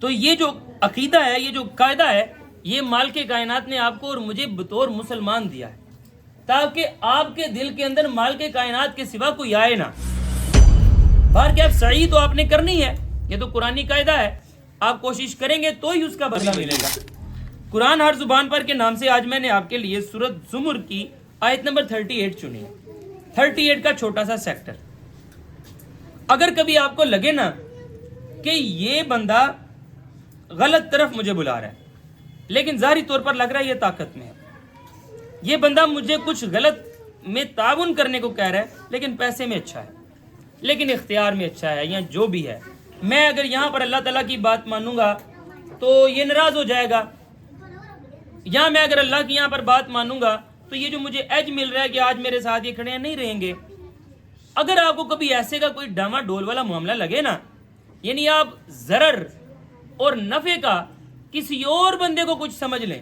تو یہ جو عقیدہ ہے، یہ جو قاعدہ ہے، یہ مالک کائنات نے آپ کو اور مجھے بطور مسلمان دیا ہے، تاکہ آپ کے دل کے اندر مالک کائنات کے سوا کوئی آئے نہ۔ باہر کیا صحیح تو آپ نے کرنی ہے، یہ تو قرآنی قاعدہ ہے، آپ کوشش کریں گے تو ہی اس کا بدلہ ملے گا۔ قرآن ہر زبان پر کے نام سے آج میں نے آپ کے لیے سورۃ زمر کی آیت نمبر 38 چنی ہے۔ 38 کا چھوٹا سا سیکٹر۔ اگر کبھی آپ کو لگے نا کہ یہ بندہ غلط طرف مجھے بلا رہا ہے، لیکن ظاہری طور پر لگ رہا ہے یہ طاقت میں ہے، یہ بندہ مجھے کچھ غلط میں تعاون کرنے کو کہہ رہا ہے لیکن پیسے میں اچھا ہے، لیکن اختیار میں اچھا ہے، یا جو بھی ہے، میں اگر یہاں پر اللہ تعالیٰ کی بات مانوں گا تو یہ ناراض ہو جائے گا، یا میں اگر اللہ کی یہاں پر بات مانوں گا تو یہ جو مجھے ایج مل رہا ہے کہ آج میرے ساتھ یہ کھڑے ہیں نہیں رہیں گے۔ اگر آپ کو کبھی ایسے کا کوئی ڈاما ڈول والا معاملہ لگے نا، یعنی آپ ضرر اور نفع کا کسی اور بندے کو کچھ سمجھ لیں،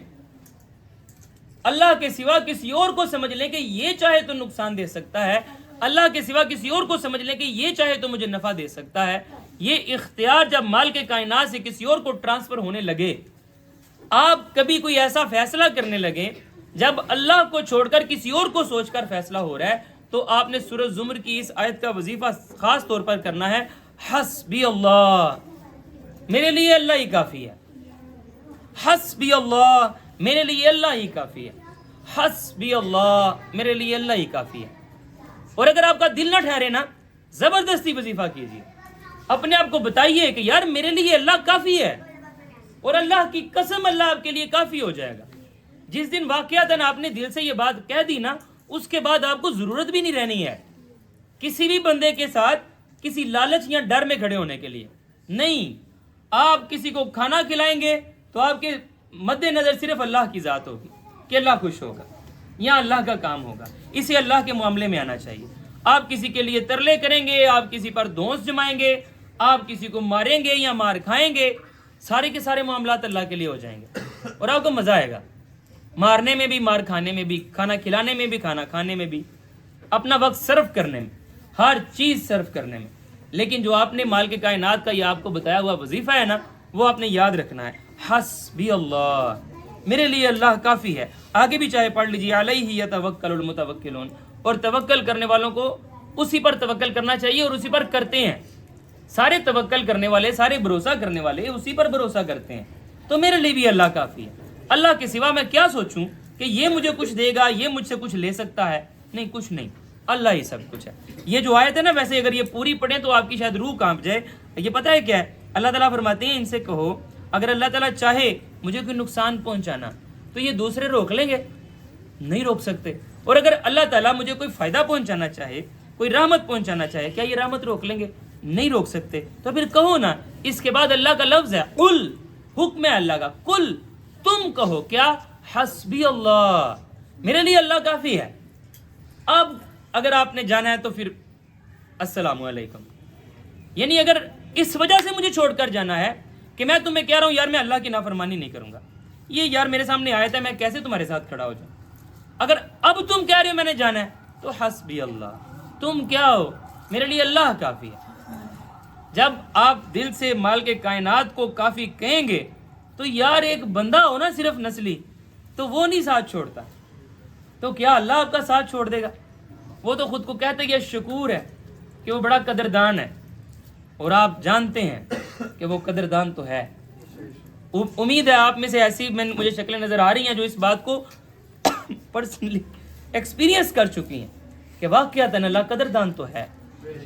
اللہ کے سوا کسی اور کو سمجھ لیں کہ یہ چاہے تو نقصان دے سکتا ہے، اللہ کے سوا کسی اور کو سمجھ لیں کہ یہ چاہے تو مجھے نفع دے سکتا ہے، یہ اختیار جب مال کے کائنات سے کسی اور کو ٹرانسفر ہونے لگے، آپ کبھی کوئی ایسا فیصلہ کرنے لگے جب اللہ کو چھوڑ کر کسی اور کو سوچ کر فیصلہ ہو رہا ہے، تو آپ نے سورۃ زمر کی اس آیت کا وظیفہ خاص طور پر کرنا ہے، حسبی اللہ، میرے لیے اللہ ہی کافی ہے، حسبی اللہ، میرے لیے اللہ ہی کافی ہے، حسبی اللہ، میرے لیے اللہ ہی کافی ہے۔ اور اگر آپ کا دل نہ ٹھہرے نا، زبردستی وظیفہ کیجیے، اپنے آپ کو بتائیے کہ یار میرے لیے اللہ کافی ہے، اور اللہ کی قسم اللہ آپ کے لیے کافی ہو جائے گا۔ جس دن واقعتاً آپ نے دل سے یہ بات کہہ دی نا، اس کے بعد آپ کو ضرورت بھی نہیں رہنی ہے کسی بھی بندے کے ساتھ کسی لالچ یا ڈر میں کھڑے ہونے کے لیے۔ نہیں، آپ کسی کو کھانا کھلائیں گے تو آپ کے مد نظر صرف اللہ کی ذات ہوگی کہ اللہ خوش ہوگا یا اللہ کا کام ہوگا، اسے اللہ کے معاملے میں آنا چاہیے۔ آپ کسی کے لیے ترلے کریں گے، آپ کسی پر دھونس جمائیں گے، آپ کسی کو ماریں گے یا مار کھائیں گے، سارے کے سارے معاملات اللہ کے لیے ہو جائیں گے اور آپ کو مزہ آئے گا، مارنے میں بھی، مار کھانے میں بھی، کھانا کھلانے میں بھی، کھانا کھانے میں بھی، اپنا وقت صرف کرنے میں، ہر چیز صرف کرنے میں۔ لیکن جو آپ نے مال کے کائنات کا یہ آپ کو بتایا ہوا وظیفہ ہے نا، وہ آپ نے یاد رکھنا ہے، حسبی اللہ، میرے لیے اللہ کافی ہے۔ آگے بھی چاہے پڑھ لیجیے، علیہ یتوکل المتوکلون، اور توکل کرنے والوں کو اسی پر توکل کرنا چاہیے اور اسی پر کرتے ہیں۔ سارے توکل کرنے والے، سارے بھروسہ کرنے والے اسی پر بھروسہ کرتے ہیں۔ تو میرے لیے بھی اللہ کافی ہے، اللہ کے سوا میں کیا سوچوں کہ یہ مجھے کچھ دے گا، یہ مجھ سے کچھ لے سکتا ہے، نہیں، کچھ نہیں، اللہ ہی سب کچھ ہے۔ یہ جو آیت ہے نا، ویسے اگر یہ پوری پڑھیں تو آپ کی شاید روح کانپ جائے۔ یہ پتہ ہے کیا ہے؟ اللہ تعالیٰ فرماتے ہیں ان سے کہو اگر اللہ تعالیٰ چاہے مجھے کوئی نقصان پہنچانا تو یہ دوسرے روک لیں گے؟ نہیں روک سکتے۔ اور اگر اللہ تعالیٰ مجھے کوئی فائدہ پہنچانا چاہے، کوئی رحمت پہنچانا چاہے، کیا یہ رحمت روک لیں گے؟ نہیں روک سکتے۔ تو پھر کہو نا، اس کے بعد اللہ کا لفظ ہے قل، حکم ہے اللہ کا، قل، تم کہو کیا، حسبی اللہ، میرے لیے اللہ کافی ہے۔ اب اگر آپ نے جانا ہے تو پھر السلام علیکم، یعنی اگر اس وجہ سے مجھے چھوڑ کر جانا ہے کہ میں تمہیں کہہ رہا ہوں یار میں اللہ کی نافرمانی نہیں کروں گا، یہ یار میرے سامنے آیت ہے، میں کیسے تمہارے ساتھ کھڑا ہو جاؤں؟ اگر اب تم کہہ رہے ہو میں نے جانا ہے تو حسبی اللہ، تم کیا ہو، میرے لیے اللہ کافی ہے۔ جب آپ دل سے مال کے کائنات کو کافی کہیں گے تو یار ایک بندہ ہو نا صرف نسلی، تو وہ نہیں ساتھ چھوڑتا، تو کیا اللہ آپ کا ساتھ چھوڑ دے گا؟ وہ تو خود کو کہتے یہ شکور ہے کہ وہ بڑا قدردان ہے، اور آپ جانتے ہیں کہ وہ قدردان تو ہے۔ امید ہے آپ میں سے ایسی مجھے شکلیں نظر آ رہی ہیں جو اس بات کو پرسنلی ایکسپیرینس کر چکی ہیں کہ واقعتاً اللہ قدردان تو ہے۔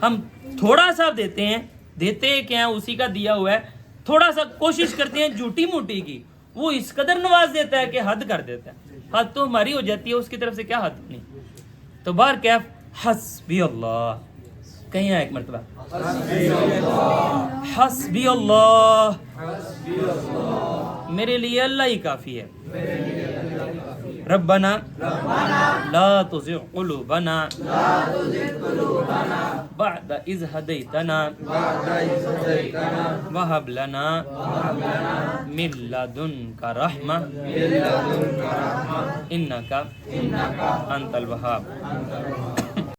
ہم تھوڑا سا دیتے ہیں، دیتے کیا ہیں اسی کا دیا ہوا ہے، تھوڑا سا کوشش کرتے ہیں جھوٹی موٹی کی، وہ اس قدر نواز دیتا ہے کہ حد کر دیتا ہے، حد تو ہماری ہو جاتی ہے، اس کی طرف سے کیا حد نہیں۔ تو بار کیف حسبی اللہ، کہیں ایک مرتبہ حسبی اللہ، میرے لیے اللہ ہی کافی ہے۔ ربنا لا تزغ قلوبنا بعد اذ هديتنا وهب لنا من لدنك رحمة انك انت الوهاب۔